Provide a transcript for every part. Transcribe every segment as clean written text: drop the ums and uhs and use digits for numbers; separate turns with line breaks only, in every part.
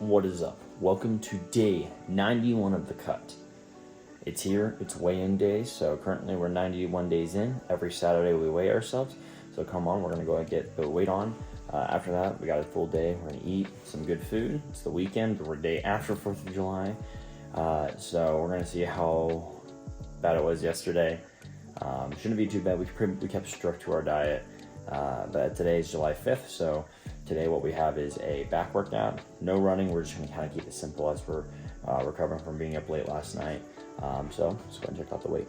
What is up? Welcome to day 91 of the cut. It's here, it's weigh-in day, so currently we're 91 days in. Every Saturday we weigh ourselves, so come on, we're gonna go and get the weight on. After that, we got a full day, we're gonna eat some good food. It's the weekend, we're day after 4th of July, so we're gonna see how bad it was yesterday. Shouldn't be too bad, we kept strict to our diet, but today is July 5th, so today what we have is a back workout, no running. We're just gonna kind of keep it simple as we're recovering from being up late last night. So let's go ahead and check out the weight.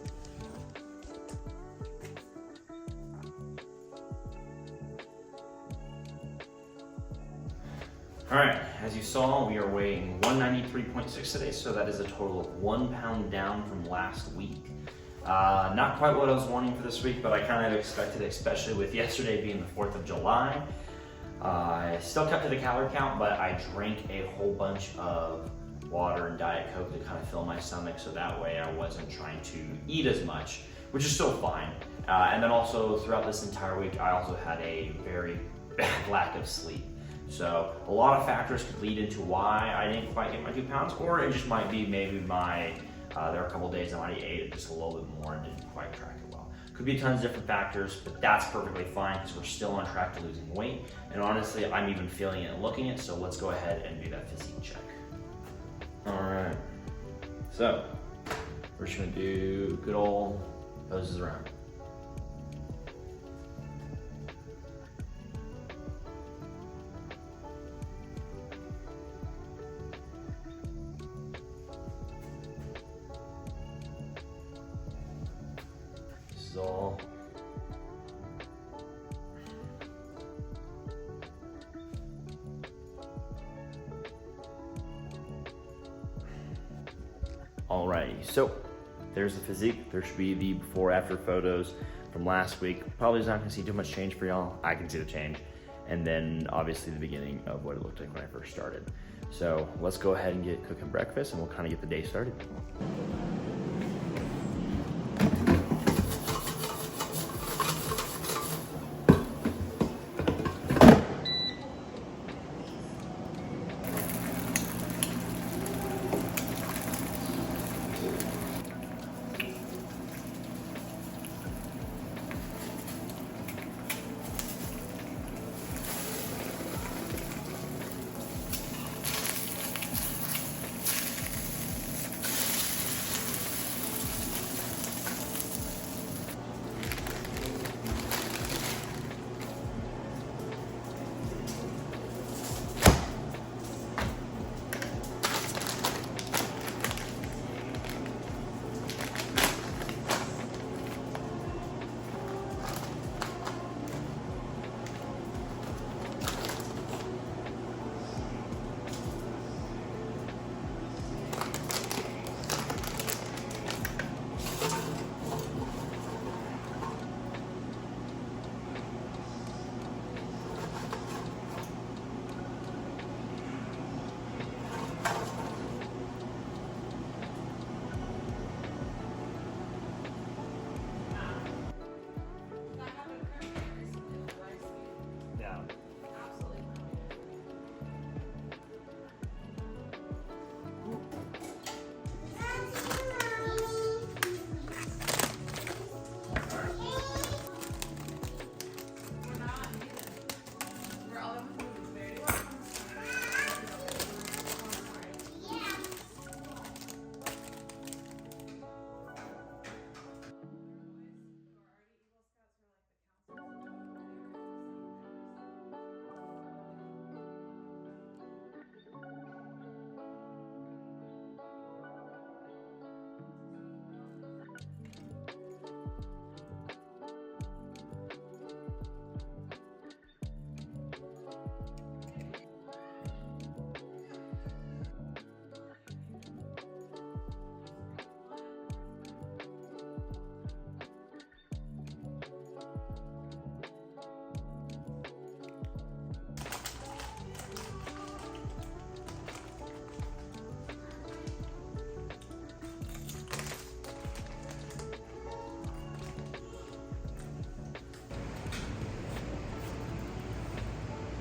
All right, as you saw, we are weighing 193.6 today, so that is a total of 1 pound down from last week. Not quite what I was wanting for this week, but I kind of expected it, especially with yesterday being the 4th of July. I still kept to the calorie count, but I drank a whole bunch of water and Diet Coke to kind of fill my stomach, so that way I wasn't trying to eat as much, which is still fine. And then also throughout this entire week, I also had a very bad lack of sleep. So a lot of factors could lead into why I didn't quite get my 2 pounds, or it just might be maybe there are a couple days I might have ate it just a little bit more and didn't quite track it well. Could be tons of different factors, but that's perfectly fine because we're still on track to losing weight. And honestly, I'm even feeling it and looking it, so let's go ahead and do that physique check. All right, so we're just gonna do good old poses around. This is all Alrighty, so there's the physique. There should be the before after photos from last week. Probably not gonna see too much change for y'all. I can see the change. And then obviously the beginning of what it looked like when I first started. So let's go ahead and get cooking breakfast and we'll kind of get the day started.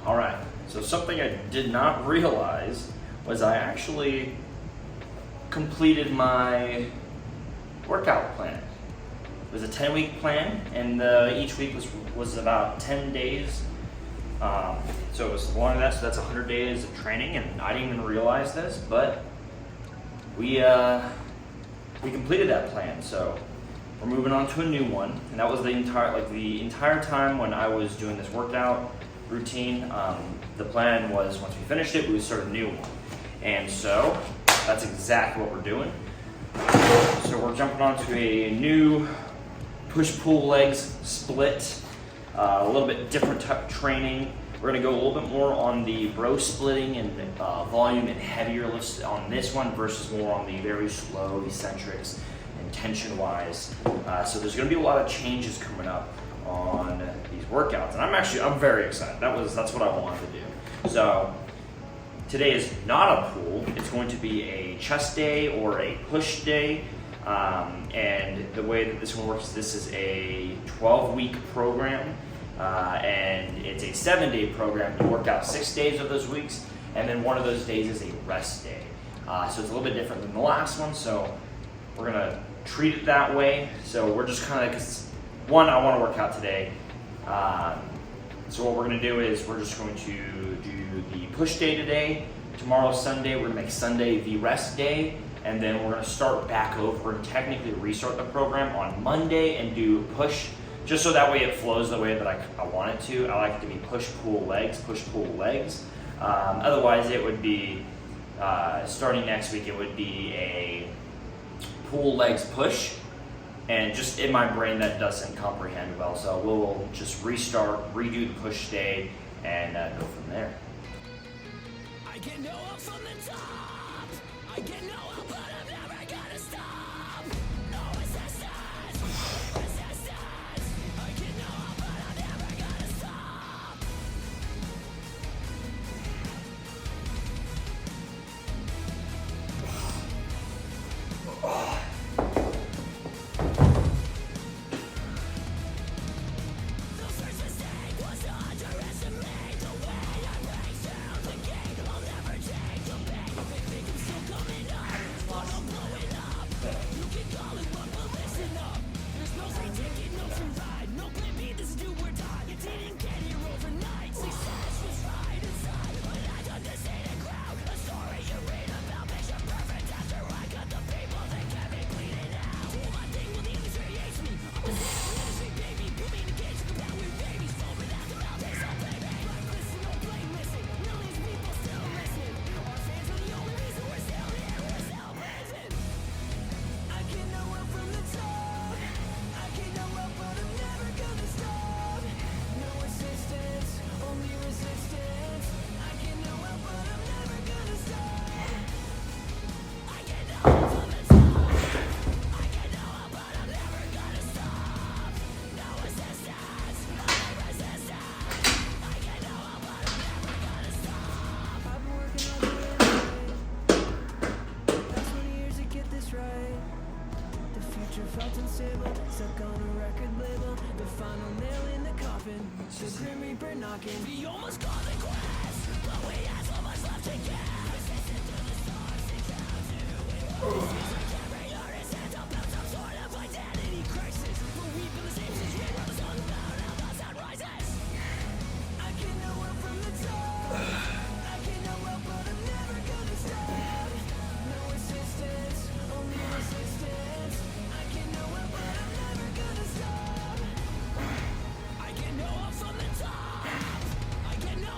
All right, so something I did not realize was I actually completed my workout plan. It was a 10-week plan, and each week was about 10 days. So it was longer than that, so that's 100 days of training, and I didn't even realize this, but we completed that plan. So we're moving on to a new one, and that was the entire time when I was doing this workout routine. The plan was once we finished it, we would start a new one, and so that's exactly what we're doing. So we're jumping onto a new push-pull legs split, a little bit different type of training. We're going to go a little bit more on the bro splitting and volume and heavier lifts on this one versus more on the very slow eccentrics and tension-wise. So there's going to be a lot of changes coming up on these workouts, and I'm very excited. That's what I wanted to do. So today is not a pull. It's going to be a chest day or a push day. And the way that this one works is this is a 12-week program, and it's a 7-day program. You work out 6 days of those weeks, and then one of those days is a rest day. So it's a little bit different than the last one, so we're going to treat it that way. So we're just kind of, because one, I want to work out today. So what we're going to do is we're just going to do the push day today. Tomorrow, Sunday, we're going to make Sunday the rest day. And then we're going to start back over and technically restart the program on Monday and do push, just so that way it flows the way that I want it to. I like it to be push-pull legs, push-pull legs. Otherwise, it would be, starting next week, it would be a pull legs push. And just in my brain, that doesn't comprehend well. So we'll just restart, redo the push day, and go from there.
I get no up from the top. I get no up, but I'm never gonna stop. No resistance, resistance. I get no up, but I'm never gonna stop. The first mistake was to underestimate the way I break down the gate. I'll never change the pain. They think I'm still coming up, but I'm blowing up. You can call it one, but listen up. There's no free ticket, no survive. No plan B, this is do or die. You didn't get here overnight. Success was right inside, but I don't deceive the crowd. A story you read about picture perfect after I cut the people that kept me bleeding out. Do my thing when the industry hates me. I'm a industry baby. Put me in the cage, talk about weird babies. Fall without the mouth, they all baby. Like listen, no blame missing. Millions of people still listening. Our fans are the only reason we're still here. We're still breathing. I get no up from the top. I get no up, but I'm never gonna stop. No resistance, only resistance. I get no up, but I'm never gonna stop. I get no up from the top. I get no up, but I'm never gonna stop. No resistance, only resistance. I get no up, but I'm never gonna stop. I've been working all day and night. Past 20 years to get this right. The future felt unstable, stuck on a record label. The final nail in the coffin, the grim reaper knocking. We almost called it quits, but we had so much left to give. Resisting through the stars and down to it. Seems like every artist ends up in some sort of identity crisis. But we've been the same since we were the sun down, now the sun rises. I get no up from the top. I get no up, but I'm never gonna stop. No resistance, only resistance. I get no up, but I'm never gonna stop. I get no up from the top. I get no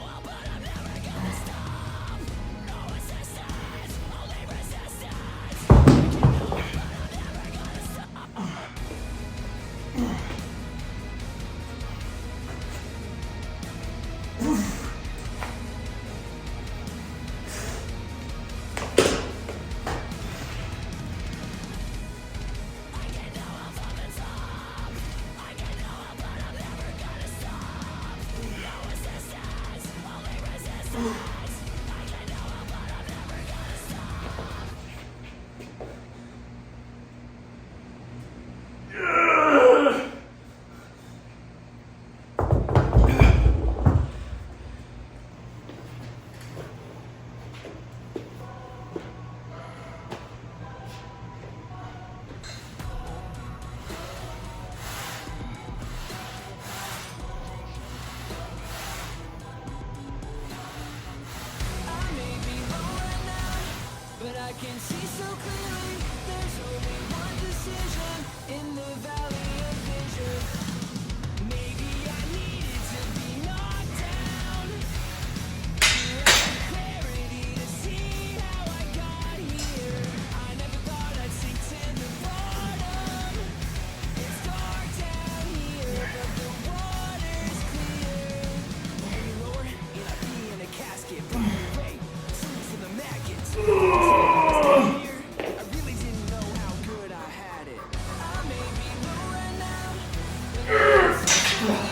can see so clearly. There's only one decision in the valley of vision. Maybe I needed to be knocked down to have the clarity to see how I got here. I never thought I'd sink to the bottom. It's dark down here, but the water's clear. Any lower, and I'd be in a casket. Probably wait, food for the maggots. Here, I really didn't know how good I had it. I may be low right now, but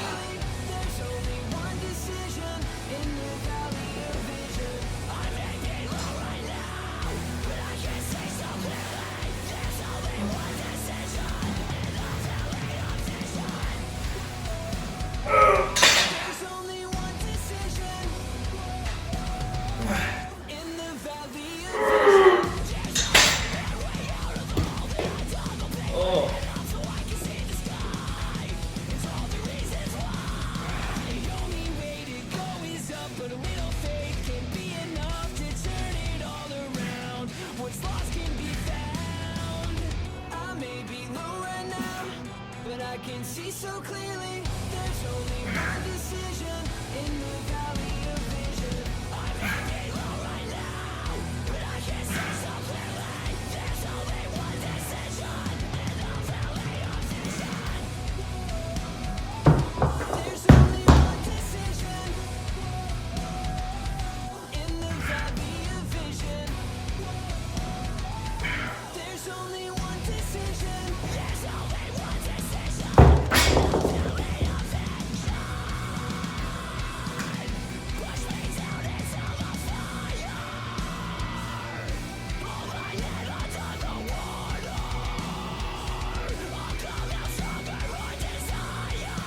there's only one decision in the valley of vision. I may be low right now, but I can see so clearly. There's only one decision in the valley of vision. There's only one decision in the valley of vision.
Oh.
So I can see the sky. It's all the reasons why. The only way to go is up, but a little faith can be enough to turn it all around. What's lost can be found. I may be low right now, but I can see so clearly. There's only one decision in the valley of vision. I may be low right now, but I can see so clearly. There's only one decision in the valley of vision. There's only one decision in the valley of vision. There's only one decision. There's only one decision in the valley of vision. Push me down into the fire. Pull my head under the water. I'll come out stronger for desire.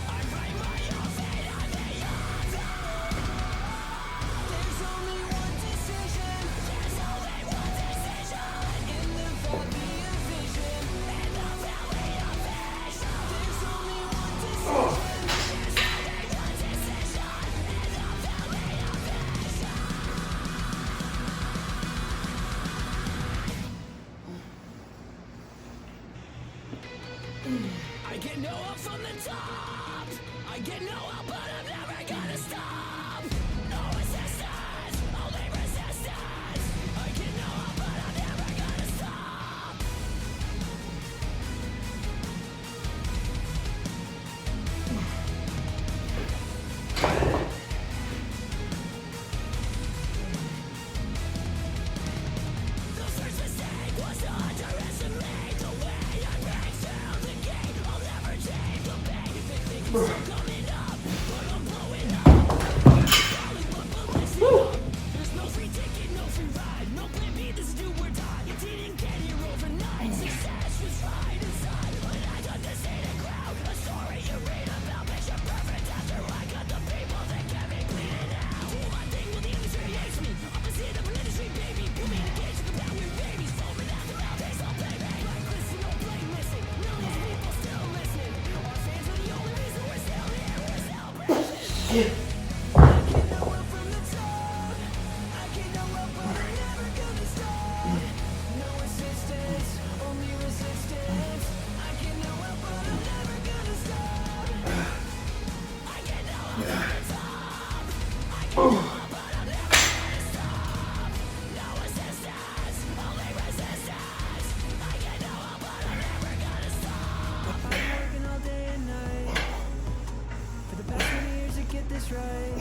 I pray my own fate on the other. There's only one decision. There's only one decision in the valley of vision. In the valley of vision. There's only one decision. There's only one decision in the valley of vision. I get no up from the top. I get no up, but I'm never gonna stop. No resistance, only resistance. I get no up, but I'm never gonna stop. The first mistake was to underestimate the way I break through the gate. I'll never change the pain. They think I'm still coming up, but I'm blowing up. Hollywood, but listen up. There's no free ticket, no free ride, no plan B. This is do or die. You didn't get here overnight. Success was right inside, but I got this in a crowd. A story you read about, picture perfect after I got the people that kept me bleeding out. Do my thing when the industry hates me. Opposite of an industry, baby. Put me in a cage with the power with babies. Foaming after all days, I'll play back. Like listen, no blame missing. Millions of people still listening. Our fans are the only reason we're still here. We're still breathing. I get no up from the top. I get no up, but I'm never gonna stop. No resistance, only resistance. I get no up, but I'm never gonna stop. I get no up from the top. I get no up, but I'm never gonna stop. No resistance, only resistance. I get no up, but I'm never gonna stop. I'm working all day and night for the past 20 years to get this right.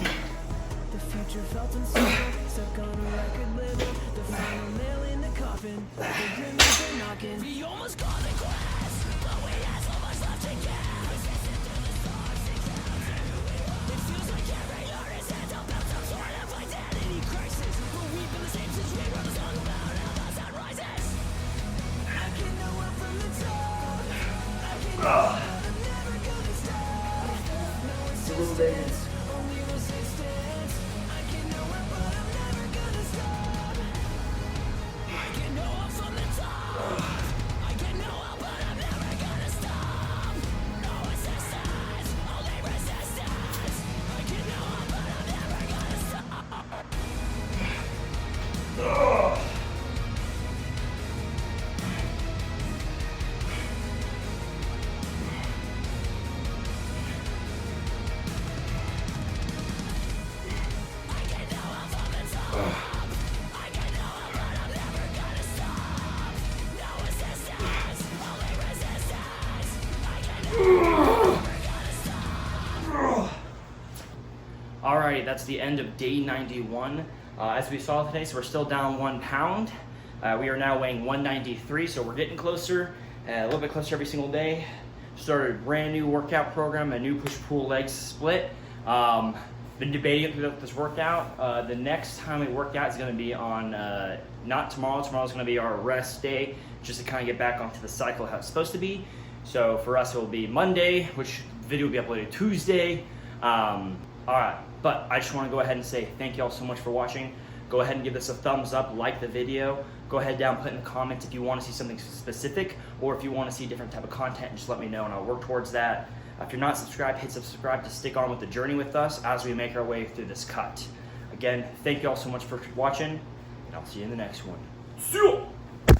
The future felt uncertain, stuck on a record label. The final nail in the coffin, the dreamers are knocking. We almost called it quits, but we had so much left to give. Resisting through the storms and clouds, and who we were. It feels like every artist had to build some sort of identity crisis. But we've been the same since we wrote a song about how the sun rises. I can know up from the top. I can know up, but I'm never gonna stop. No resistance, only resistance. I can know up, but I'm never gonna stop. I can know up from the top. I can know up, but I'm never gonna stop. No
Alrighty, that's the end of day 91. As we saw today, so we're still down 1 pound. We are now weighing 193, so we're getting closer, a little bit closer every single day. Started a brand new workout program, a new push-pull legs split. Been debating about this workout. The next time we work out is going to be on, not tomorrow. Tomorrow's going to be our rest day, just to kind of get back onto the cycle how it's supposed to be. So for us, it will be Monday, which video will be uploaded Tuesday. Alright, but I just want to go ahead and say thank you all so much for watching. Go ahead and give this a thumbs up, like the video. Go ahead down, put in the comments if you want to see something specific, or if you want to see a different type of content, just let me know and I'll work towards that. If you're not subscribed, hit subscribe to stick on with the journey with us as we make our way through this cut. Again, thank you all so much for watching, and I'll see you in the next one. See ya!